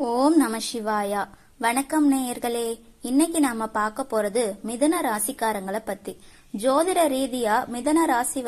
ஓம் நம சிவாயா. வணக்கம் நேயர்களே. இன்னைக்கு நாம பார்க்க போறது மிதுன ராசிக்காரங்களை பத்தி. ஜோதிட ரீதியா மிதுன ராசி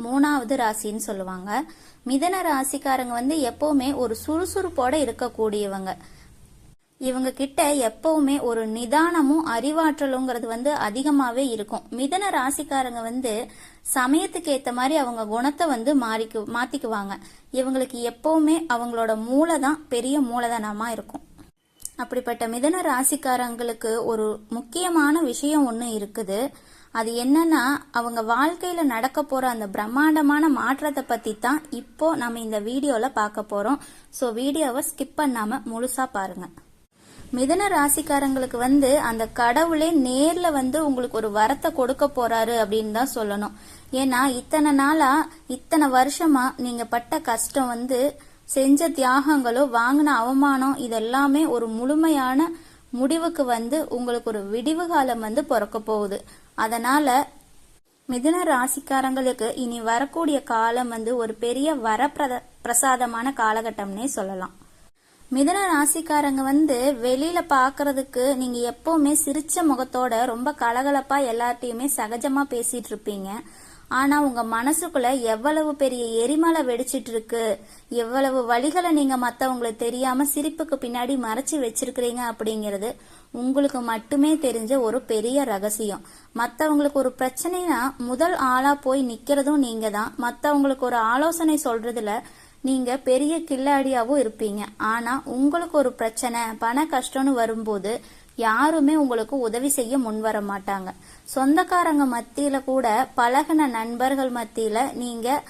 மூணாவது ராசின்னு சொல்லுவாங்க. மிதுன ராசிக்காரங்க எப்பவுமே ஒரு சுறுசுறுப்போட இருக்கக்கூடியவங்க. இவங்க கிட்ட எப்பவுமே ஒரு நிதானமும் அறிவாற்றலுங்கிறது அதிகமாவே இருக்கும். மிதுன ராசிக்காரங்க சமயத்துக்கு ஏத்த மாதிரி அவங்க குணத்தை மாத்திக்குவாங்க. இவங்களுக்கு எப்பவுமே அவங்களோட மூளைதான் பெரிய மூலதனமா இருக்கும். அப்படிப்பட்ட மிதுன ராசிக்காரங்களுக்கு ஒரு முக்கியமான விஷயம் ஒண்ணு இருக்குது. அது என்னன்னா, அவங்க வாழ்க்கையில நடக்க போற அந்த பிரம்மாண்டமான மாற்றத்தை பத்தி தான் இப்போ நம்ம இந்த வீடியோல பார்க்க போறோம். சோ வீடியோவை ஸ்கிப் பண்ணாம முழுசா பாருங்க. மிதுன ராசிக்காரங்களுக்கு அந்த கடவுளே நேர்ல உங்களுக்கு ஒரு வரத்தை கொடுக்க போறாரு அப்படின்னு தான் சொல்லணும். ஏன்னா இத்தனை நாளா இத்தனை வருஷமா நீங்க பட்ட கஷ்டம் செஞ்ச தியாகங்களோ வாங்கின அவமானம் இதெல்லாமே ஒரு முழுமையான முடிவுக்கு உங்களுக்கு ஒரு விடிவு காலம் பிறக்க போகுது. அதனால மிதுன ராசிக்காரங்களுக்கு இனி வரக்கூடிய காலம் ஒரு பெரிய பிரசாதமான காலகட்டம்னே சொல்லலாம். மிதுன ராசிக்காரங்க வெளியில பாக்குறதுக்கு நீங்க எப்பவுமே சிரிச்ச முகத்தோட ரொம்ப கலகலப்பா எல்லார்ட்டையுமே சகஜமா பேசிட்டு இருப்பீங்க. ஆனா உங்க மனசுக்குள்ள எவ்வளவு பெரிய எரிமலை வெடிச்சிட்டு இருக்கு, எவ்வளவு வழிகளை நீங்க மத்தவங்களுக்கு தெரியாம சிரிப்புக்கு பின்னாடி மறைச்சு வச்சிருக்கிறீங்க அப்படிங்கிறது உங்களுக்கு மட்டுமே தெரிஞ்ச ஒரு பெரிய ரகசியம். மத்தவங்களுக்கு ஒரு பிரச்சனைனா முதல் ஆளா போய் நிக்கிறதும் நீங்க தான். மத்தவங்களுக்கு ஒரு ஆலோசனை சொல்றதுல நீங்க பெரிய கில்லாடியாவும் இருப்பீங்க. ஆனா உங்களுக்கு ஒரு பிரச்சனை பண கஷ்டம்னு வரும்போது யாருமே உங்களுக்கு உதவி செய்ய முன் வர மாட்டாங்க. சொந்தக்காரங்க மத்தியில கூட பழகின நண்பர்கள் மத்தியில நீங்க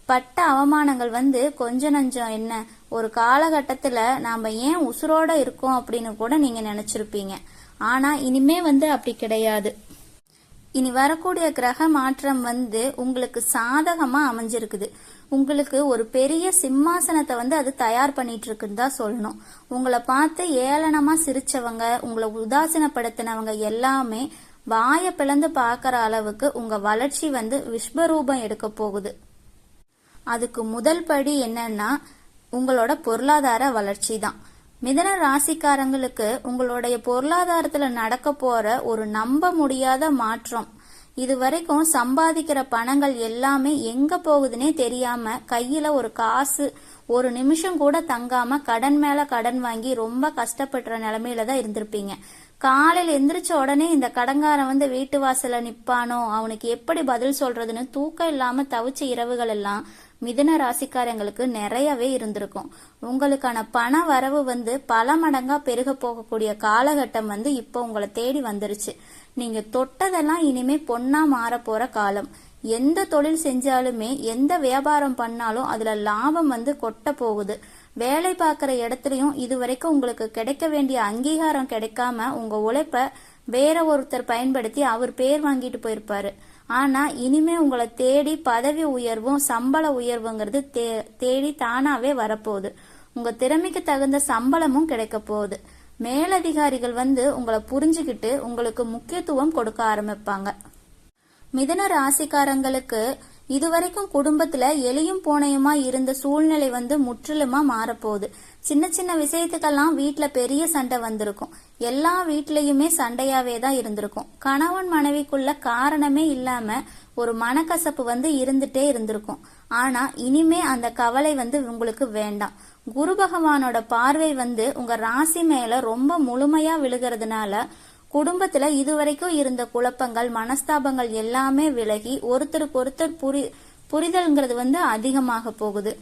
பட்ட அவமானங்கள் கொஞ்ச நஞ்சம் என்ன, ஒரு காலகட்டத்துல நாம ஏன் உசுரோட இருக்கோம் அப்படின்னு கூட நீங்க நினைச்சிருப்பீங்க. ஆனா இனிமே அப்படி கிடையாது. இனி வரக்கூடிய கிரக மாற்றம் உங்களுக்கு சாதகமா அமைஞ்சிருக்குது. உங்களுக்கு ஒரு பெரிய சிம்மாசனத்தை அது தயார் பண்ணிட்டு இருக்குன்னு தான் சொல்லணும். உங்களை பார்த்து ஏளனமா சிரிச்சவங்க, உங்களை உதாசீனப்படுத்தினவங்க எல்லாமே வாய பிளந்து பாக்குற அளவுக்கு உங்க வளர்ச்சி விஸ்வரூபம் எடுக்க போகுது. அதுக்கு முதல் படி என்னன்னா உங்களோட பொருளாதார வளர்ச்சி தான். மிதுன ராசிக்காரங்களுக்கு உங்களுடைய பொருளாதாரத்துல நடக்க போற ஒரு நம்ப முடியாத மாற்றம். இதுவரைக்கும் சம்பாதிக்கிற பணங்கள் எல்லாமே எங்க போகுதுன்னே தெரியாம கையில ஒரு காசு ஒரு நிமிஷம் கூட தங்காம கடன் மேல கடன் வாங்கி ரொம்ப கஷ்டப்படுற நிலைமையில தான் இருந்திருப்பீங்க. காலையில எந்திரிச்ச உடனே இந்த கடங்காரன் வீட்டு வாசல்ல நிப்பானோ, அவனுக்கு எப்படி பதில் சொல்றதுன்னு தூக்கம் இல்லாம தவிச்ச இரவுகள் எல்லாம் மிதுன ராசிக்காரங்களுக்கு நிறையவே இருந்திருக்கும். உங்களுக்கான பண வரவு பல மடங்கா பெருக போகக்கூடிய காலகட்டம் இப்போ உங்களை தேடி வந்துருச்சு. நீங்க தொட்டதெல்லாம் இனிமே பொன்னா மாற போற காலம். எந்த தொழில் செஞ்சாலுமே எந்த வியாபாரம் பண்ணாலும் அதுல லாபம் கொட்ட போகுது. வேலை பார்க்கிற இடத்துலயும் இதுவரைக்கும் உங்களுக்கு கிடைக்க வேண்டிய அங்கீகாரம் கிடைக்காம உங்க உழைப்ப வேற ஒருத்தர் பயன்படுத்தி அவர் பேர் வாங்கிட்டு போயிருப்பாரு. ஆனா இனிமே உங்களை தேடி பதவி உயர்வும் சம்பள உயர்வுங்கிறது தேடி தானாவே வரப்போகுது. உங்க திறமைக்கு தகுந்த சம்பளமும் கிடைக்க போகுது. மேலதிகாரிகள் உங்களை புரிஞ்சுக்கிட்டு உங்களுக்கு முக்கியத்துவம் கொடுக்க ஆரம்பிப்பாங்க. மிதுன ராசிக்காரங்களுக்கு இதுவரைக்கும் குடும்பத்துல எலியும் பூனையுமா இருந்த சூழ்நிலை முற்றிலுமா மாறப்போகுது. சின்ன சின்ன விஷயத்துக்கெல்லாம் வீட்டுல பெரிய சண்டை வந்திருக்கும். எல்லா வீட்லயுமே சண்டையாவே தான் இருந்திருக்கும். கணவன் மனைவிக்குள்ள காரணமே இல்லாம ஒரு மனக்கசப்பு இருந்துட்டே இருந்திருக்கும். ஆனா இனிமே அந்த கவலை உங்களுக்கு வேண்டாம். குரு பகவானோட பார்வை உங்க ராசி மேல ரொம்ப முழுமையா விழுகிறதுனால குடும்பத்துல இதுவரைக்கும் இருந்த குழப்பங்கள் மனஸ்தாபங்கள் எல்லாமே விலகி ஒருத்தருக்கு ஒருத்தர் புரிதல்ங்கிறது அதிகமாக போகுது.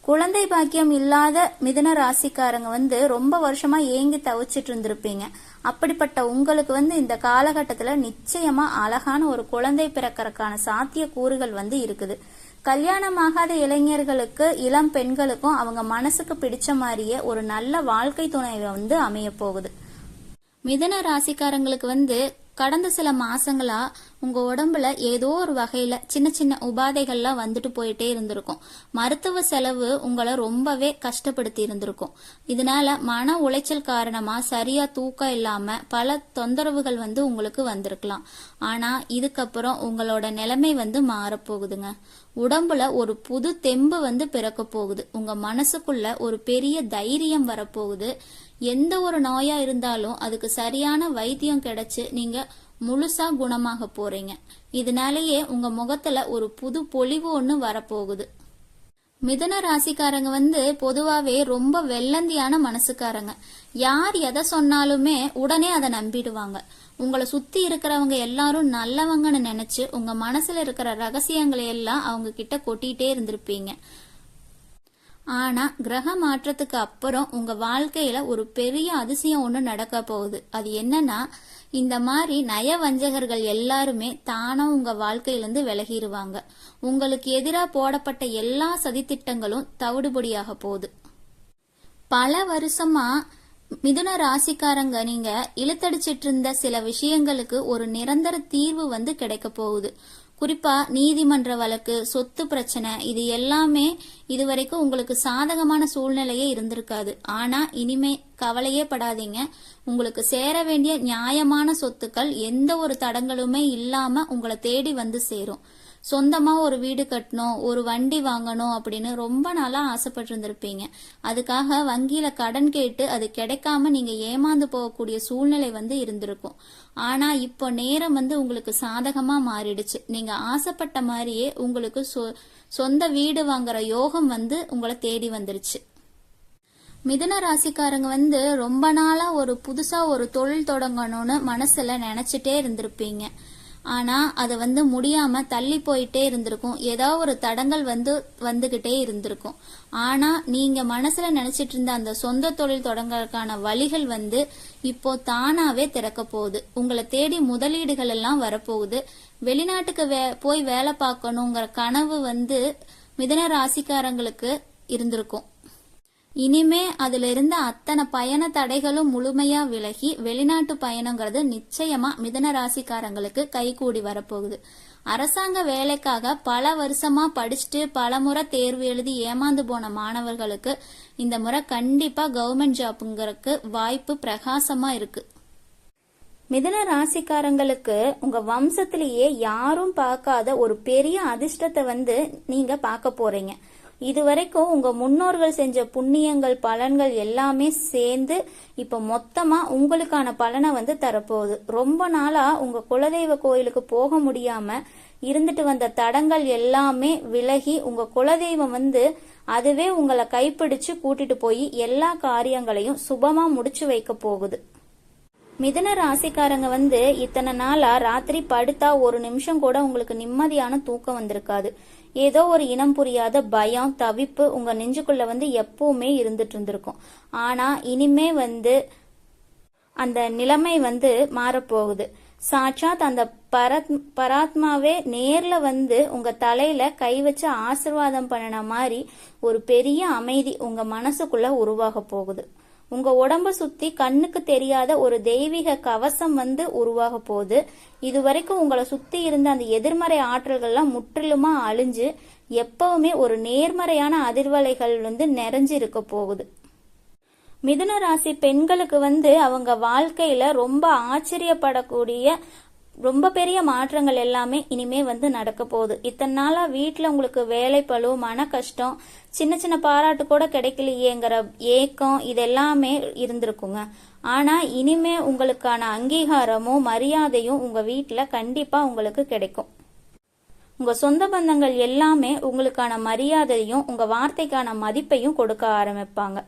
குழந்தை பாக்கியம் இல்லாத மிதுன ராசிக்காரங்க ரொம்ப வருஷமா ஏங்கி தவிச்சிட்டு இருந்திருப்பீங்க. அப்படிப்பட்ட உங்களுக்கு இந்த காலகட்டத்துல நிச்சயமா அழகான ஒரு குழந்தை பிறக்கறக்கான சாத்திய கூறுகள் இருக்குது. கல்யாணமாகாத இளைஞர்களுக்கு இளம் பெண்களுக்கும் அவங்க மனசுக்கு பிடிச்ச மாதிரியே ஒரு நல்ல வாழ்க்கை துணை அமைய போகுது. மிதுன ராசிக்காரங்களுக்கு கடந்த சில மாசங்களா உங்க உடம்புல ஏதோ ஒரு வகையில சின்ன சின்ன உபாதைகள்லாம் வந்துட்டு போயிட்டே இருந்திருக்கும். மருத்துவ செலவு உங்களை ரொம்பவே கஷ்டப்படுத்தி இருந்திருக்கும். இதனால மன உளைச்சல் காரணமா சரியா தூக்கம் இல்லாம பல தொந்தரவுகள் வந்து உங்களுக்கு வந்திருக்கலாம். ஆனா இதுக்கப்புறம் உங்களோட நிலைமை வந்து மாறப்போகுதுங்க. உடம்புல ஒரு புது தெம்பு வந்து பிறக்க போகுது. உங்க மனசுக்குள்ள ஒரு பெரிய தைரியம் வரப்போகுது. எந்த ஒரு நோயா இருந்தாலும் அதுக்கு சரியான வைத்தியம் கிடைச்சு நீங்க முழுசா குணமாக போறீங்க. இதனாலேயே உங்க முகத்துல ஒரு புது பொலிவு ஒண்ணு வரப்போகுது. மிதுன ராசிக்காரங்க வந்து பொதுவாவே ரொம்ப வெள்ளந்தியான மனசுக்காரங்க. யார் எதை சொன்னாலுமே உடனே அதை நம்பிடுவாங்க. உங்களை சுத்தி இருக்கிறவங்க எல்லாரும் நல்லவங்கன்னு நினைச்சு உங்க மனசுல இருக்கிற ரகசியங்களை எல்லாம் அவங்க கிட்ட கொட்டிட்டே இருந்திருப்பீங்க. ஆனா கிரக மாற்றத்துக்கு அப்புறம் உங்க வாழ்க்கையில ஒரு பெரிய அதிசயம் ஒண்ணு நடக்க போகுது. அது என்னன்னா, இந்த மாதிரி நயவஞ்சகர்கள் எல்லாருமே தானா உங்க வாழ்க்கையிலிருந்து விலகிடுவாங்க. உங்களுக்கு எதிராக போடப்பட்ட எல்லா சதித்திட்டங்களும் தவிடுபடியாக போகுது. பல வருஷமா மிதுன ராசிக்காரங்க நீங்க இழுத்தடிச்சிட்டு இருந்த சில விஷயங்களுக்கு ஒரு நிரந்தர தீர்வு வந்து கிடைக்க போகுது. குறிப்பா நீதிமன்ற வழக்கு, சொத்து பிரச்சனை, இது எல்லாமே இதுவரைக்கும் உங்களுக்கு சாதகமான சூழ்நிலையே இருந்திருக்காது. ஆனா இனிமே கவலையே படாதீங்க. உங்களுக்கு சேர வேண்டிய நியாயமான சொத்துக்கள் எந்த ஒரு தடங்களுமே இல்லாம உங்களை தேடி வந்து சேரும். சொந்தமா ஒரு வீடு கட்டணும், ஒரு வண்டி வாங்கணும் அப்படின்னு ரொம்ப நாளா ஆசைப்பட்டு இருந்திருப்பீங்க. அதுக்காக வங்கியில கடன் கேட்டு அது கிடைக்காம நீங்க ஏமாந்து போகக்கூடிய சூழ்நிலை வந்து இருந்திருக்கும். ஆனா இப்போ நேரம் வந்து உங்களுக்கு சாதகமா மாறிடுச்சு. நீங்க ஆசைப்பட்ட மாதிரியே உங்களுக்கு சொந்த வீடு வாங்குற யோகம் வந்து உங்களை தேடி வந்துருச்சு. மிதுன ராசிக்காரங்க வந்து ரொம்ப நாளா ஒரு புதுசா ஒரு தொழில் தொடங்கணும்னு மனசுல நினைச்சிட்டே இருந்திருப்பீங்க. ஆனா அது வந்து முடியாம தள்ளி போயிட்டே இருந்திருக்கும். ஏதோ ஒரு தடங்கள் வந்து வந்துகிட்டே இருந்திருக்கும். ஆனா நீங்க மனசுல நினைச்சிட்டு இருந்த அந்த சொந்த தொழில் தொடங்கறதுக்கான வழிகள் வந்து இப்போ தானாவே திறக்க போகுது. உங்களை தேடி முதலீடுகள் எல்லாம் வரப்போகுது. வெளிநாட்டுக்கு போய் வேலை பார்க்கணுங்கிற கனவு வந்து மிதுன ராசிக்காரங்களுக்கு இருந்திருக்கும். இனிமே அதுல இருந்த அத்தனை பயண தடைகளும் முழுமையா விலகி வெளிநாட்டு பயணங்கிறது நிச்சயமா மிதுன ராசிக்காரங்களுக்கு கைகூடி வரப்போகுது. அரசாங்க வேலைக்காக பல வருஷமா படிச்சுட்டு பல முறை தேர்வு எழுதி ஏமாந்து போன மாணவர்களுக்கு இந்த முறை கண்டிப்பா கவர்மெண்ட் ஜாப்ங்கிறதுக்கு வாய்ப்பு பிரகாசமா இருக்கு. மிதுன ராசிக்காரங்களுக்கு உங்க வம்சத்திலேயே யாரும் பார்க்காத ஒரு பெரிய அதிர்ஷ்டத்தை வந்து நீங்க பார்க்க போறீங்க. இதுவரைக்கும் உங்க முன்னோர்கள் செஞ்ச புண்ணியங்கள் பலன்கள் எல்லாமே சேர்ந்து இப்ப மொத்தமா உங்களுக்கான பலனை வந்து தரப்போகுது. ரொம்ப நாளா உங்க குலதெய்வ கோயிலுக்கு போக முடியாம இருந்துட்டு வந்த தடங்கள் எல்லாமே விலகி உங்க குலதெய்வம் வந்து அதுவே உங்களை கைப்பிடிச்சு கூட்டிட்டு போய் எல்லா காரியங்களையும் சுபமா முடிச்சு வைக்க போகுது. மிதுன ராசிக்காரங்க வந்து இத்தனை நாளா ராத்திரி படுத்தா ஒரு நிமிஷம் கூட உங்களுக்கு நிம்மதியான தூக்கம் வந்திருக்காது. ஏதோ ஒரு இனம் புரியாத பயம், தவிப்பு உங்க நெஞ்சுக்குள்ள வந்து எப்பவுமே இருந்துட்டு இருந்திருக்கும். ஆனா இனிமே வந்து அந்த நிலைமை வந்து மாறப்போகுது. சாட்சாத் அந்த பராத்மாவே நேர்ல வந்து உங்க தலையில கை வச்சு ஆசிர்வாதம் பண்ணின மாதிரி ஒரு பெரிய அமைதி உங்க மனசுக்குள்ள உருவாக போகுது. உங்க உடம்ப சுத்தி கண்ணுக்கு தெரியாத ஒரு தெய்வீக கவசம் வந்து உருவாக போகுது. இதுவரைக்கும் உங்களை சுத்தி இருந்த அந்த எதிர்மறை ஆற்றல்கள்லாம் முற்றிலுமா அழிஞ்சு எப்பவுமே ஒரு நேர்மறையான அதிர்வலைகள் வந்து நிறைஞ்சு இருக்க போகுது. மிதுன ராசி பெண்களுக்கு வந்து அவங்க வாழ்க்கையில ரொம்ப ஆச்சரியப்படக்கூடிய ரொம்ப பெரிய மாற்றங்கள் எல்லாமே இனிமே வந்து நடக்க போகுது. இத்தனை நாளா வீட்டுல உங்களுக்கு வேலை பளு, மன கஷ்டம், சின்ன சின்ன பாராட்டு கூட கிடைக்கலையேங்கிற ஏக்கம் இதெல்லாமே இருந்திருக்குங்க. ஆனா இனிமே உங்களுக்கான அங்கீகாரமும் மரியாதையும் உங்க வீட்டுல கண்டிப்பா உங்களுக்கு கிடைக்கும். உங்க சொந்த பந்தங்கள் எல்லாமே உங்களுக்கான மரியாதையும் உங்க வார்த்தைக்கான மதிப்பையும் கொடுக்க ஆரம்பிப்பாங்க.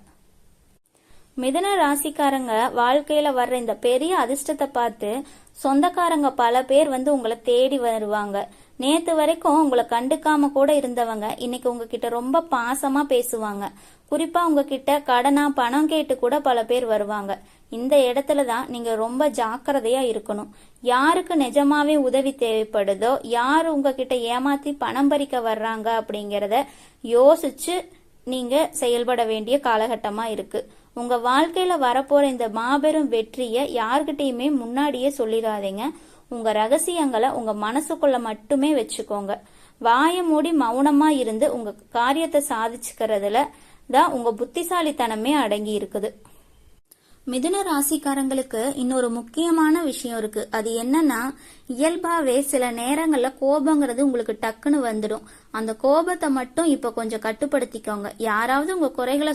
மிதுன ராசிக்காரங்க வாழ்க்கையில வர்ற இந்த பெரிய அதிர்ஷ்டத்தை பார்த்து சொந்தக்காரங்க பல பேர் வந்து உங்களை தேடி வருவாங்க. நேத்து வரைக்கும் உங்களை கண்டுக்காம கூட இருந்தவங்க இன்னைக்கு உங்ககிட்ட ரொம்ப பாசமா பேசுவாங்க. குறிப்பா உங்ககிட்ட கடனா பணம் கேட்டு கூட பல பேர் வருவாங்க. இந்த இடத்துலதான் நீங்க ரொம்ப ஜாக்கிரதையா இருக்கணும். யாருக்கு நிஜமாவே உதவி தேவைப்படுதோ, யாரு உங்ககிட்ட ஏமாத்தி பணம் பறிக்க வர்றாங்க அப்படிங்கறத யோசிச்சு நீங்க செயல்பட வேண்டிய காலகட்டமா இருக்கு. உங்க வாழ்க்கையில வரப்போற இந்த மாபெரும் வெற்றிய யார்கிட்டயுமே முன்னாடியே சொல்லிடாதீங்க. உங்க ரகசியங்களை உங்க மனசுக்குள்ள மட்டுமே வச்சுக்கோங்க. வாயை மூடி மௌனமா இருந்து உங்க காரியத்தை சாதிச்சுக்கிறதுல தான் உங்க புத்திசாலித்தனமே அடங்கி இருக்குது. மிதுன ராசிக்காரங்களுக்கு இன்னொரு முக்கியமான விஷயம் இருக்கு. அது என்னன்னா, இயல்பாவே சில நேரங்கள்ல கோபங்கிறது உங்களுக்கு டக்குன்னு வந்துடும். அந்த கோபத்தை மட்டும் இப்ப கொஞ்சம் கட்டுப்படுத்திக்கோங்க. யாராவது உங்க குறைகளை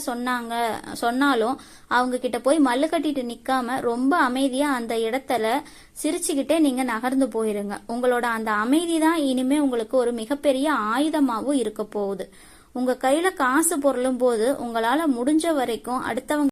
சொன்னாலும் அவங்க கிட்ட போய் மல்லு கட்டிட்டு நிக்காம ரொம்ப அமைதியா அந்த இடத்துல சிரிச்சுக்கிட்டே நீங்க நகர்ந்து போயிருங்க. உங்களோட அந்த அமைதி தான் இனிமே உங்களுக்கு ஒரு மிகப்பெரிய ஆயுதமாவும் இருக்க போகுது. உங்க கையில காசு பொருளும் போது உங்களால முடிஞ்ச வரைக்கும் அடுத்தவங்க